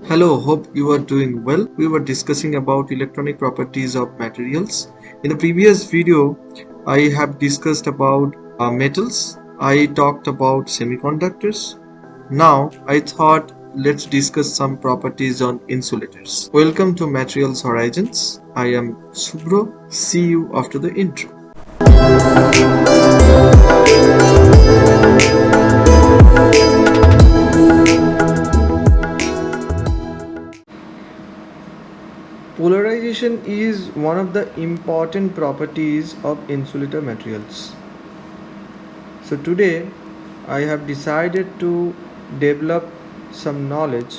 Hello, hope you are doing well. We were discussing about electronic properties of materials. In the previous video, I have discussed about metals. I talked about semiconductors. Now, I thought let's discuss some properties on insulators. Welcome to Materials Horizons. I am Subro. See you after the intro. Polarization is one of the important properties of insulator materials. So today I have decided to develop some knowledge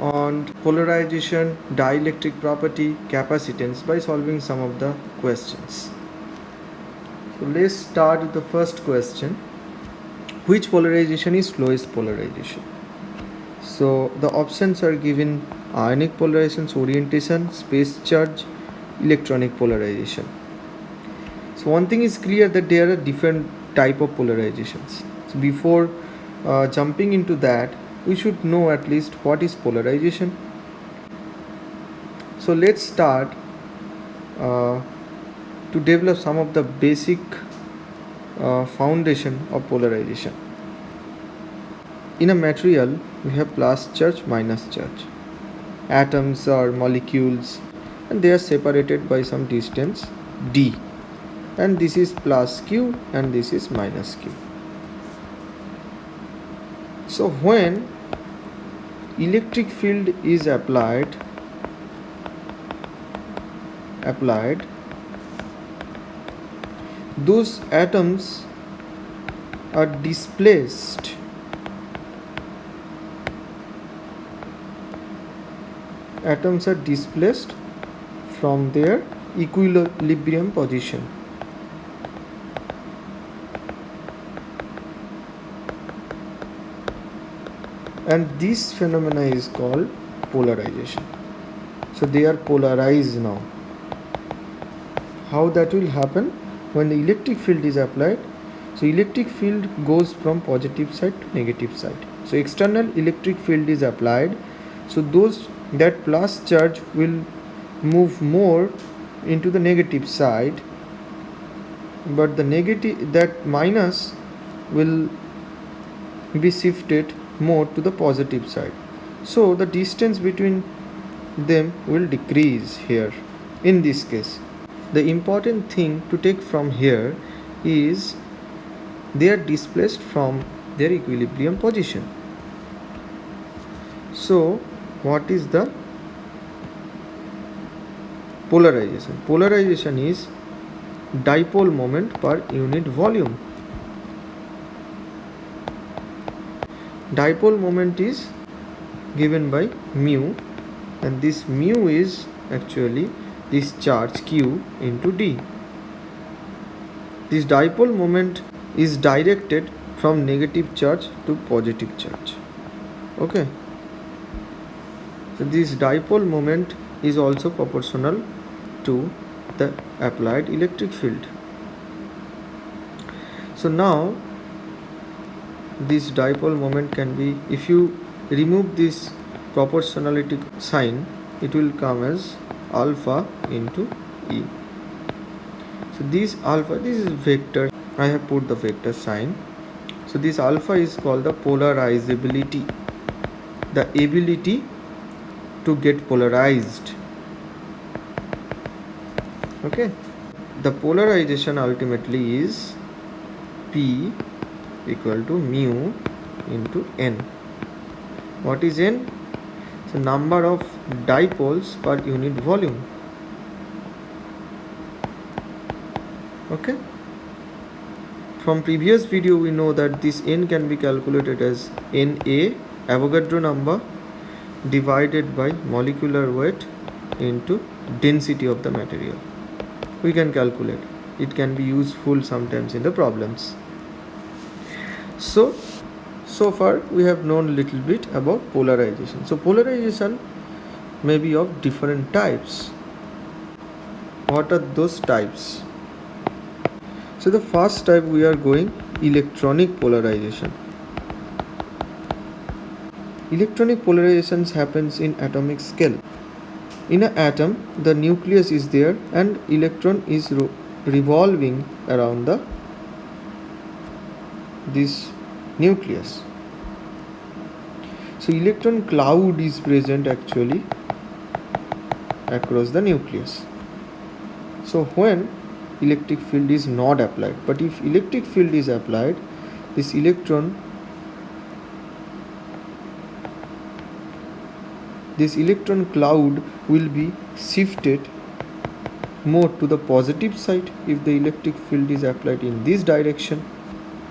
on polarization, dielectric property, capacitance by solving some of the questions. So let's start with the first question. Which polarization is slowest polarization? So the options are given: ionic polarization's orientation, space charge, electronic polarization. So one thing is clear that there are different type of polarizations. So before jumping into that, we should know at least what is polarization. So let's start uh, to develop some of the basic foundation of polarization. In a material, we have plus charge, minus charge. Atoms are molecules and they are separated by some distance d, and this is plus q and this is minus q. So when electric field is applied, those atoms are displaced from their equilibrium position. And this phenomena is called polarization. So they are polarized now. How that will happen? When the electric field is applied, so electric field goes from positive side to negative side. So external electric field is applied, so that plus charge will move more into the negative side, but that minus will be shifted more to the positive side. So the distance between them will decrease here in this case. The important thing to take from here is they are displaced from their equilibrium position. So what is the polarization? Polarization is dipole moment per unit volume. Dipole moment is given by mu, and this mu is actually this charge q into d. This dipole moment is directed from negative charge to positive charge. Okay. So this dipole moment is also proportional to the applied electric field. So now this dipole moment can be, if you remove this proportionality sign, it will come as alpha into E. So this is vector. I have put the vector sign. So this alpha is called the polarizability, the ability to get polarized. Okay. The polarization ultimately is P equal to mu into N. What is N? So number of dipoles per unit volume. Okay. From previous video we know that this N can be calculated as Na, Avogadro number, divided by molecular weight into density of the material. We can calculate. It can be useful sometimes in the problems. So far we have known a little bit about polarization. So polarization may be of different types. What are those types? So the first type we are going electronic polarization. Electronic polarizations happens in atomic scale. In an atom, the nucleus is there and electron is revolving around this nucleus. So electron cloud is present actually across the nucleus. So when electric field is not applied, but if electric field is applied, this electron cloud will be shifted more to the positive side if the electric field is applied in this direction,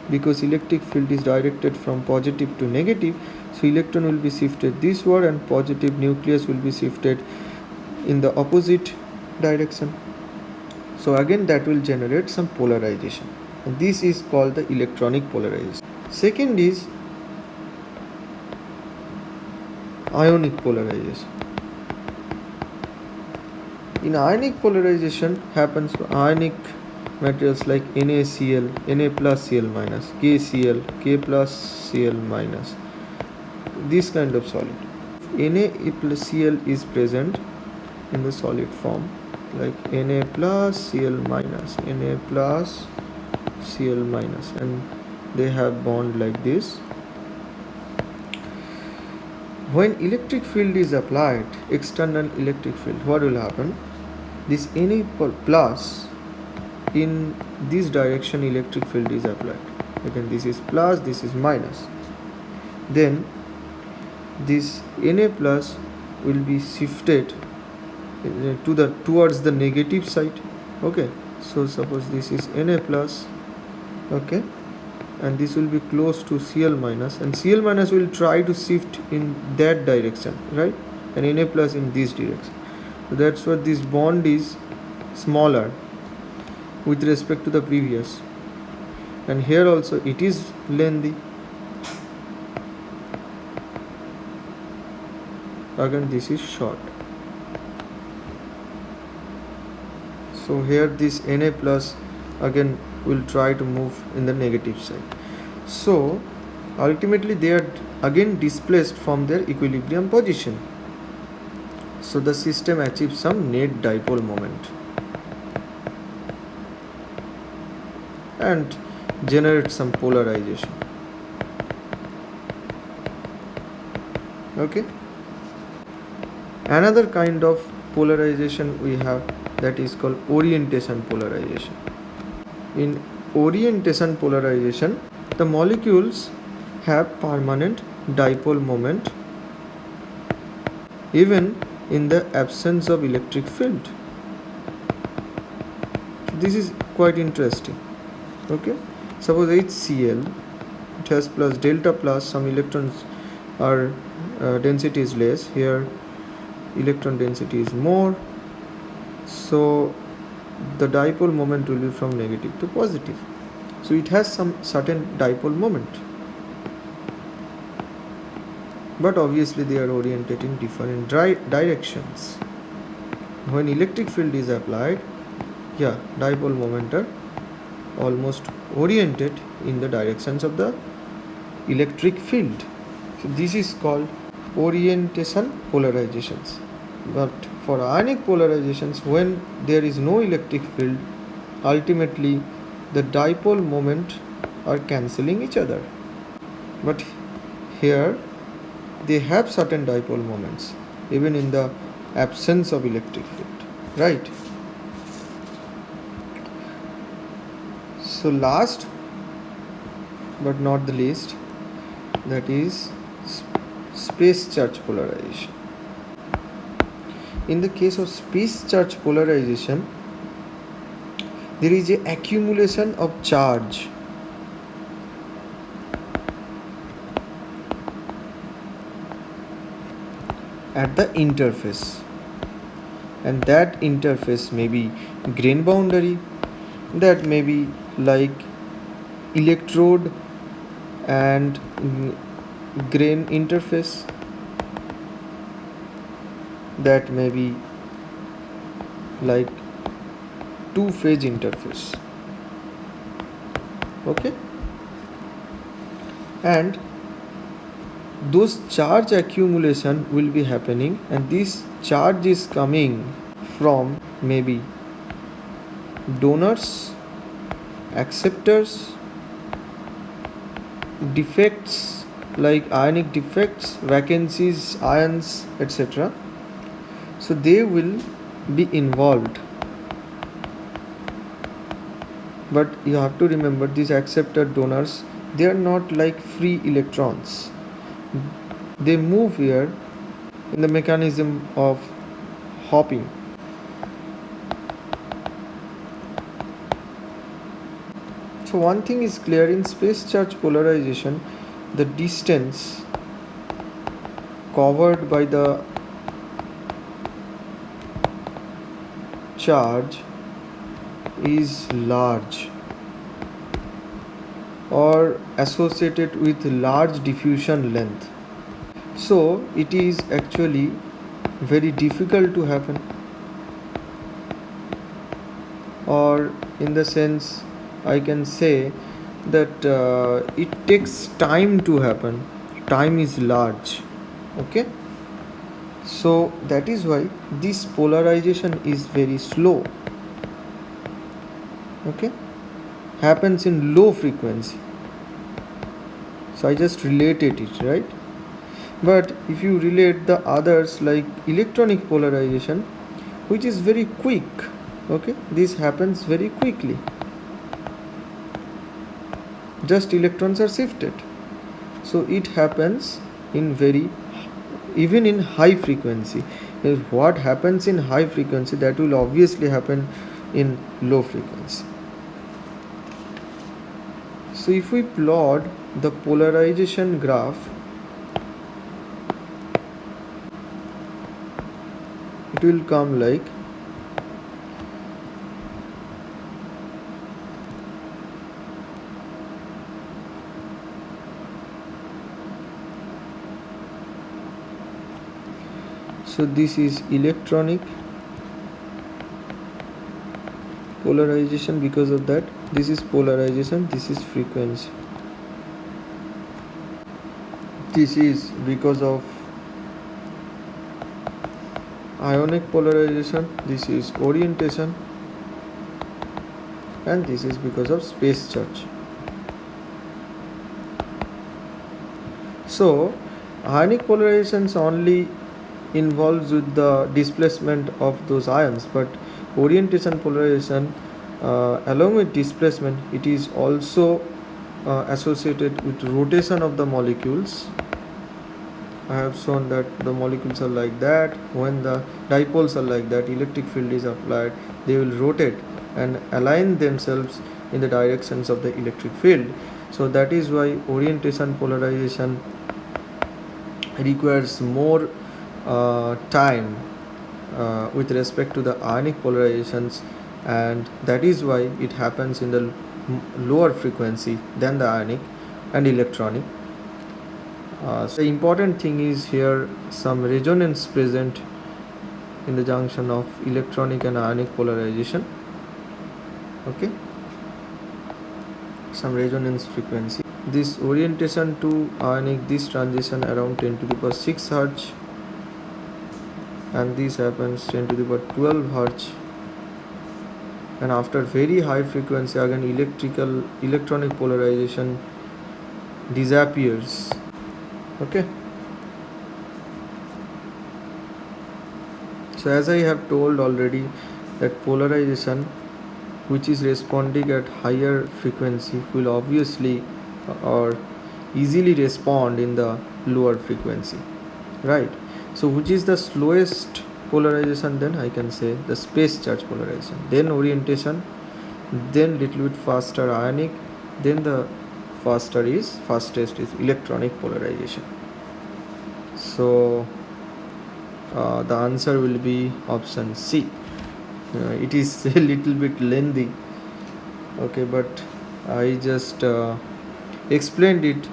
because electric field is directed from positive to negative. So electron will be shifted this way and positive nucleus will be shifted in the opposite direction. So again that will generate some polarization, and this is called the electronic polarization. Second is ionic polarization. In ionic polarization happens for ionic materials like NaCl, Na plus Cl minus, KCl, K plus Cl minus, this kind of solid. Na plus Cl is present in the solid form, like Na plus Cl minus, Na plus Cl minus, and they have bond like this. When electric field is applied, external electric field, what will happen? This Na plus, in this direction electric field is applied. Again this is plus, this is minus. Then this Na plus will be shifted towards the negative side. Okay, so suppose this is Na plus, okay, and this will be close to Cl minus, and Cl minus will try to shift in that direction, right, and Na plus in this direction. So that's what this bond is smaller with respect to the previous, and here also it is lengthy. Again this is short. So here this Na plus again will try to move in the negative side. So ultimately they are again displaced from their equilibrium position. So the system achieves some net dipole moment and generates some polarization. Okay. Another kind of polarization we have, that is called orientation polarization. In orientation polarization, the molecules have permanent dipole moment even in the absence of electric field. This is quite interesting. Okay, suppose HCl, it has plus delta plus, some electrons are density is less, here electron density is more, so the dipole moment will be from negative to positive. So it has some certain dipole moment, but obviously they are oriented in different directions. When electric field is applied, dipole moment are almost oriented in the directions of the electric field. So this is called orientation polarizations. But for ionic polarizations, when there is no electric field, ultimately the dipole moment are cancelling each other. But here they have certain dipole moments even in the absence of electric field, right? So last but not the least, that is space charge polarization. In the case of space charge polarization, there is an accumulation of charge at the interface, and that interface may be grain boundary, that may be like electrode and grain interface, that may be like two-phase interface. Okay, and those charge accumulation will be happening, and this charge is coming from maybe donors, acceptors, defects like ionic defects, vacancies, ions, etc. So they will be involved. But you have to remember, these acceptor donors, they are not like free electrons. They move here in the mechanism of hopping. So one thing is clear, in space charge polarization, the distance covered by the charge is large or associated with large diffusion length. So it is actually very difficult to happen, or in the sense I can say that it takes time to happen. Time is large. Okay, so that is why this polarization is very slow. Okay, happens in low frequency. So I just related it, right? But if you relate the others like electronic polarization, which is very quick, okay, this happens very quickly. Just electrons are shifted. So it happens in very, even in high frequency. What happens in high frequency, that will obviously happen in low frequency. So if we plot the polarization graph, it will come like so. This is electronic polarization. Because of that, this is polarization, this is frequency. This is because of ionic polarization, this is orientation, and this is because of space charge. So ionic polarizations only involves with the displacement of those ions, but orientation polarization, along with displacement, it is also associated with rotation of the molecules. I have shown that the molecules are like that. When the dipoles are like that, electric field is applied, they will rotate and align themselves in the directions of the electric field. So that is why orientation polarization requires more time with respect to the ionic polarizations, and that is why it happens in the lower frequency than the ionic and electronic. So the important thing is here some resonance present in the junction of electronic and ionic polarization. Okay, some resonance frequency. This orientation to ionic, this transition around 10 to the power 6 Hz, and this happens 10 to the power 12 Hz, and after very high frequency again electronic polarization disappears. Okay, so as I have told already, that polarization which is responding at higher frequency will obviously or easily respond in the lower frequency, right? So which is the slowest polarization? Then I can say the space charge polarization, then orientation, then little bit faster ionic, then the fastest is electronic polarization. So the answer will be option C. It is a little bit lengthy, okay, but I just explained it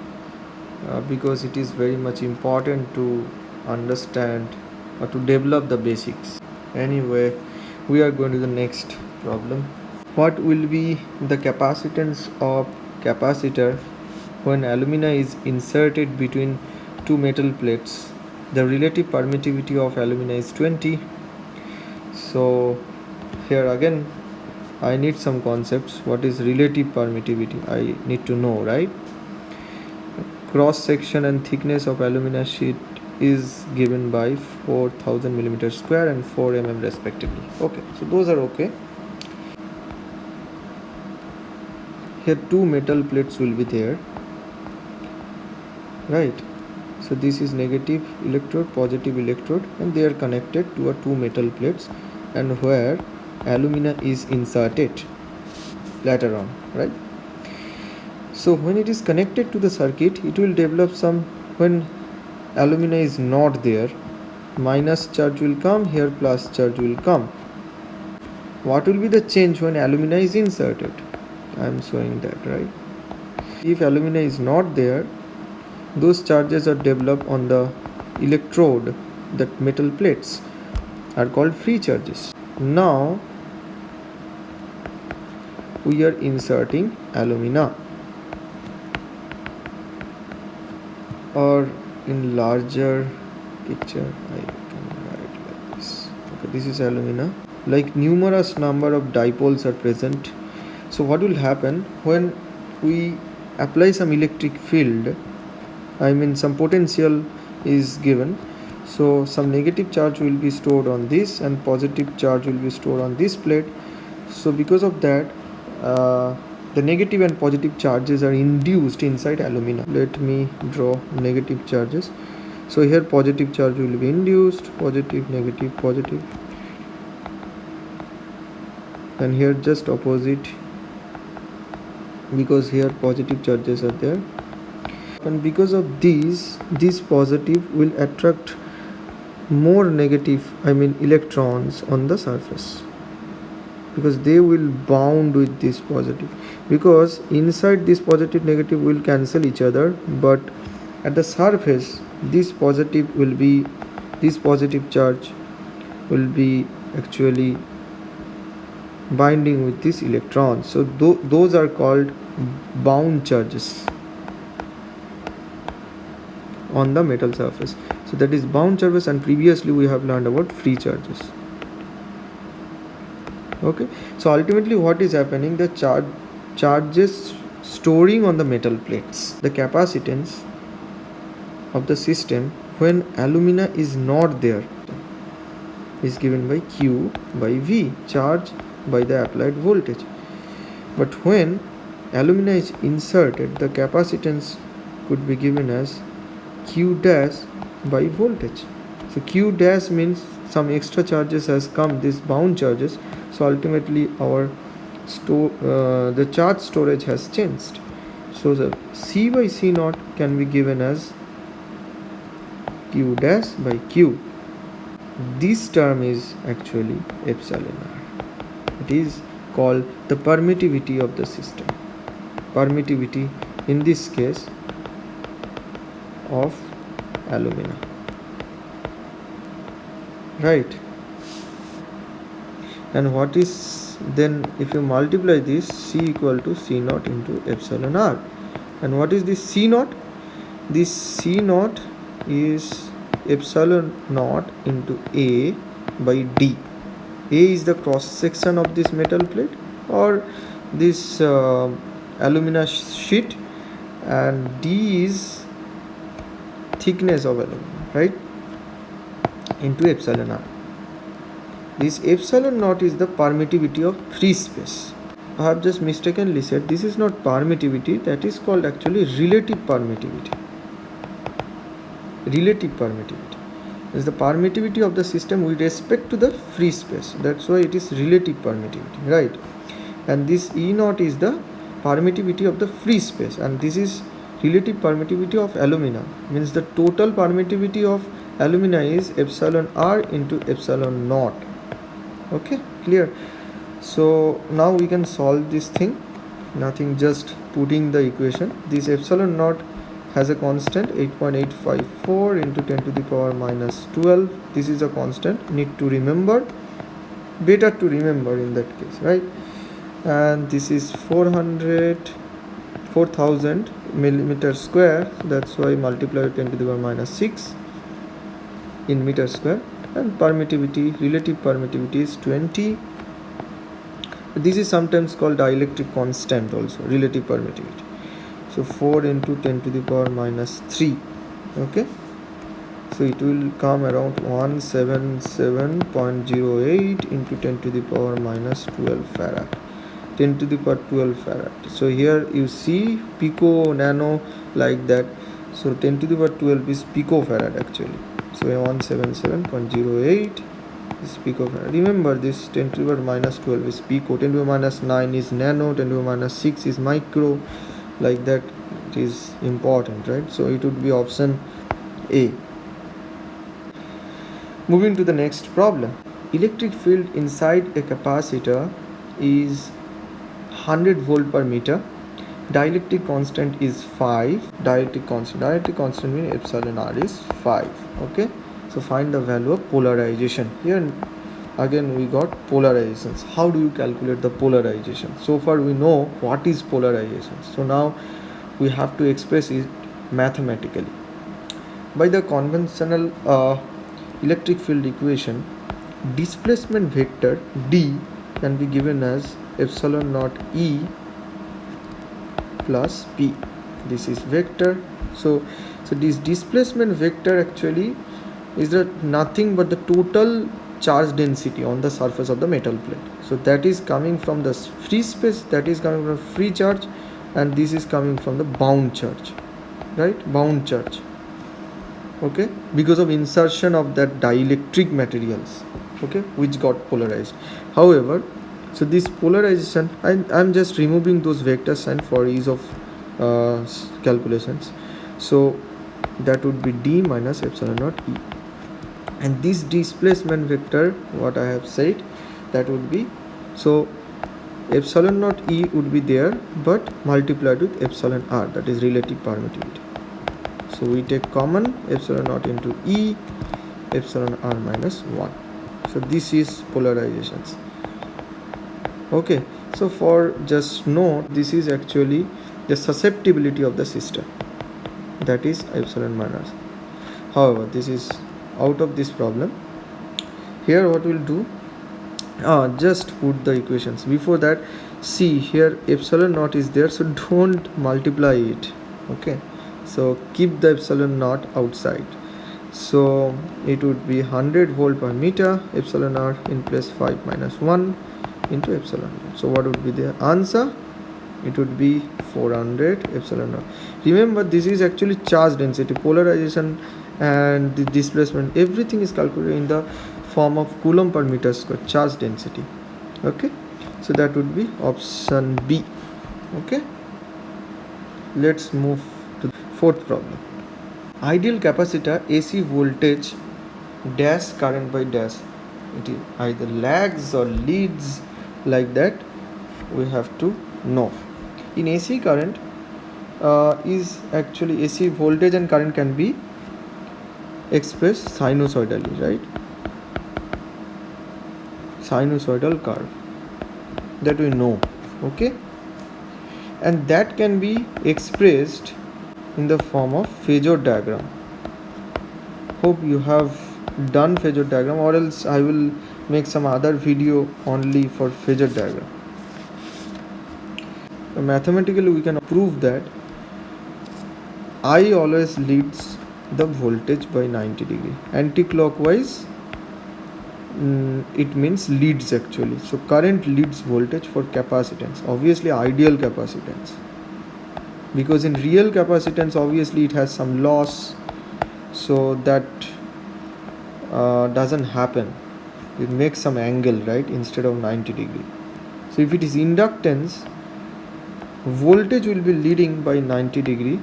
because it is very much important to understand or to develop the basics. Anyway, we are going to the next problem. What will be the capacitance of capacitor when alumina is inserted between two metal plates. The relative permittivity of alumina is 20. So here again I need some concepts. What is relative permittivity? I need to know, right? Cross section and thickness of alumina sheet is given by 4000 millimeter square and 4 mm respectively. Okay, so those are okay. Here two metal plates will be there, right? So this is negative electrode, positive electrode, and they are connected to a two metal plates, and where alumina is inserted later on, right? So when it is connected to the circuit, it will develop some, when alumina is not there, minus charge will come, here plus charge will come. What will be the change when alumina is inserted? I am showing that, right? If alumina is not there, those charges are developed on the electrode, that metal plates are called free charges. Now we are inserting alumina, or in larger picture I can write like this. Okay, this is alumina. Like numerous number of dipoles are present. So what will happen when we apply some electric field, I mean some potential is given, so some negative charge will be stored on this and positive charge will be stored on this plate. So because of that, the negative and positive charges are induced inside alumina. Let me draw negative charges. So here positive charge will be induced, positive, negative, positive, and here just opposite, because here positive charges are there, and because of this positive will attract more negative, I mean electrons on the surface, because they will bound with this positive, because inside this positive negative will cancel each other, but at the surface this positive will be, this positive charge will be actually binding with this electron. So those are called bound charges on the metal surface. So that is bound charges, and previously we have learned about free charges. Okay, so ultimately what is happening, the charges storing on the metal plates, the capacitance of the system when alumina is not there is given by Q by V, charge by the applied voltage. But when alumina is inserted, the capacitance could be given as Q dash by voltage. So Q dash means some extra charges has come, these bound charges. So ultimately our the charge storage has changed. So the C by C naught can be given as Q dash by Q. This term is actually epsilon r. It is called the permittivity of the system. Permittivity in this case of alumina, right? And what is then, if you multiply this, C equal to C naught into epsilon r. And what is this C naught? This C naught is epsilon naught into A by D. A is the cross section of this metal plate or this alumina sheet, and D is thickness of alumina, right, into epsilon r. This epsilon naught is the permittivity of free space. I have just mistakenly said this is not permittivity, that is called actually relative permittivity. Relative permittivity is the permittivity of the system with respect to the free space. That's why it is relative permittivity, right? And this E naught is the permittivity of the free space, and this is relative permittivity of alumina. Means the total permittivity of alumina is epsilon r into epsilon naught. Okay, clear? So now we can solve this thing. Nothing, just putting the equation. This epsilon naught has a constant 8.854 into 10 to the power minus 12. This is a constant, need to remember, better to remember in that case, right? And this is 400 4000 millimeter square, that's why multiply 10 to the power minus 6 in meter square, and permittivity, relative permittivity is 20. This is sometimes called dielectric constant also, relative permittivity. So 4 into 10 to the power minus 3. Okay, so it will come around 177.08 into 10 to the power minus 12 farad, 10 to the power 12 farad. So here you see pico, nano, like that. So 10 to the power 12 is picofarad actually. So 177.08 is picofarad. Remember this 10 to the power minus 12 is pico, 10 to the power minus 9 is nano, 10 to the power minus 6 is micro, like that. It is important, right? So it would be option A. Moving to the next problem. Electric field inside a capacitor is 100 volt per meter. Dielectric constant is 5. Dielectric constant means epsilon r is 5. Okay, so find the value of polarization. Here again we got polarizations. How do you calculate the polarization? So far we know what is polarization, so now we have to express it mathematically. By the conventional electric field equation, displacement vector D can be given as epsilon naught E plus P. This is vector. So this displacement vector actually is nothing but the total charge density on the surface of the metal plate. So that is coming from the free space, that is coming from free charge, and this is coming from the bound charge, right? Bound charge. Okay, because of insertion of that dielectric materials, okay, which got polarized. However, so this polarization, I'm just removing those vector sign for ease of calculations. So that would be D minus epsilon naught E, and this displacement vector, what I have said, that would be, so epsilon naught E would be there but multiplied with epsilon r, that is relative permittivity. So we take common epsilon naught into E, epsilon r minus 1. So this is polarizations. Okay, so for just note, this is actually the susceptibility of the system, that is epsilon minus. However, this is out of this problem. Here what we'll do, just put the equations. Before that, see here epsilon naught is there, so don't multiply it. Okay, so keep the epsilon naught outside. So it would be 100 volt per meter, epsilon r in place 5 minus 1 into epsilon naught. So what would be the answer? It would be 400 epsilon naught. Remember, this is actually charge density, polarization and the displacement, everything is calculated in the form of coulomb per meter square, charge density. Okay, so that would be option B. Okay, let's move to the fourth problem. Ideal capacitor AC voltage dash current by dash, it either lags or leads, like that we have to know. In AC current is actually AC voltage and current can be expressed sinusoidally, right? Sinusoidal curve, that we know. Okay, and that can be expressed in the form of phasor diagram. Hope you have done phasor diagram, or else I will make some other video only for phasor diagram. Mathematically we can prove that I always leads the voltage by 90 degree. Anti-clockwise, it means leads actually. So current leads voltage for capacitance, obviously ideal capacitance, because in real capacitance obviously it has some loss, so that doesn't happen. It makes some angle, right, instead of 90 degree. So if it is inductance, voltage will be leading by 90 degree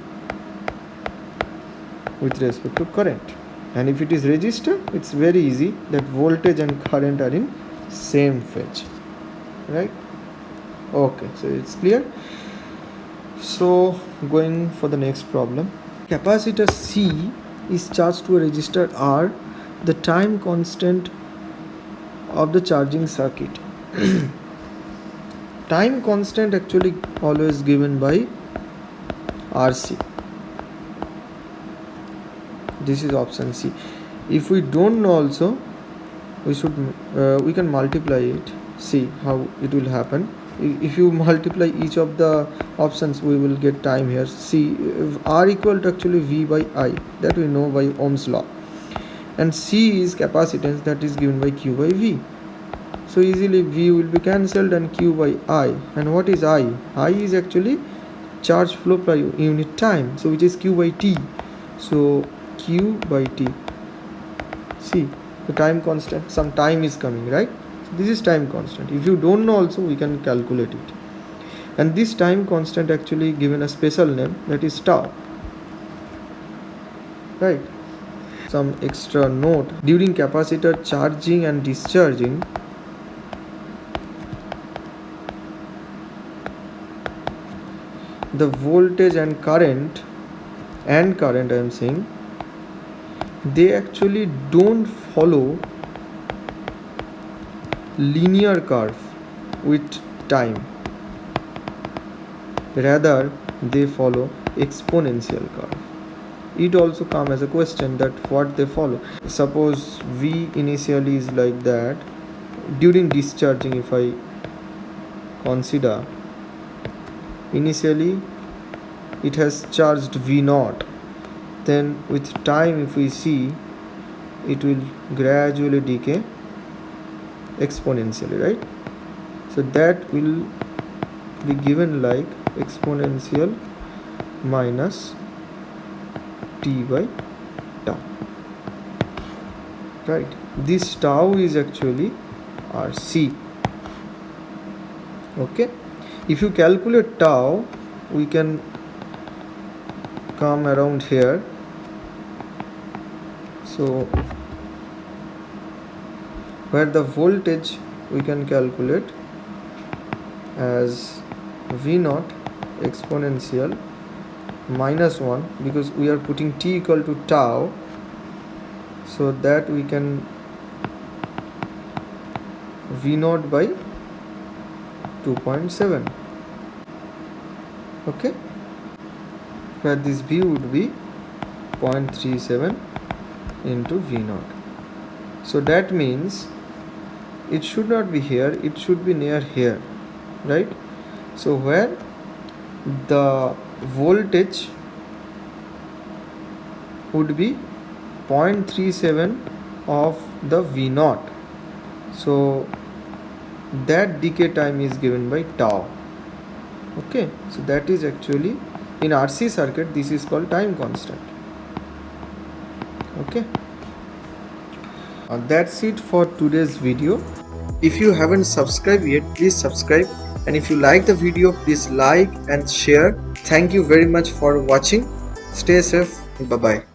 with respect to current, and if it is resistor, it's very easy that voltage and current are in same phase, right? Okay, so it's clear. So going for the next problem. Capacitor C is charged to a resistor R. The time constant of the charging circuit. Time constant actually always given by RC. This is option C. If we don't know also, we can multiply it. See how it will happen. If you multiply each of the options, we will get time here. See, if R equal to actually V by I, that we know by Ohm's law, and C is capacitance, that is given by Q by V. So easily V will be cancelled and Q by I. And what is I? I is actually charge flow per unit time, so which is Q by T. So Q by T. See the time constant, some time is coming, right? So this is time constant. If you don't know also, we can calculate it. And this time constant actually given a special name, that is tau, right? Some extra note: during capacitor charging and discharging, the voltage and current I am saying, they actually don't follow linear curve with time, rather they follow exponential curve. It also comes as a question that what they follow. Suppose V initially is like that. During discharging, if I consider, initially it has charged V0, then with time if we see, it will gradually decay exponentially, right? So that will be given like exponential minus T by tau, right? This tau is actually RC. Okay, if you calculate tau, we can come around here. So where the voltage we can calculate as V0 exponential minus 1, because we are putting t equal to tau, so that we can V0 by 2.7. okay, where this V would be 0.37 into V0. So that means it should not be here, it should be near here, right? So where the voltage would be 0.37 of the V0, so that decay time is given by tau. Okay, so that is actually in RC circuit, this is called time constant. Okay, that's it for today's video. If you haven't subscribed yet, please subscribe, and if you like the video, please like and share. Thank you very much for watching. Stay safe. Bye bye.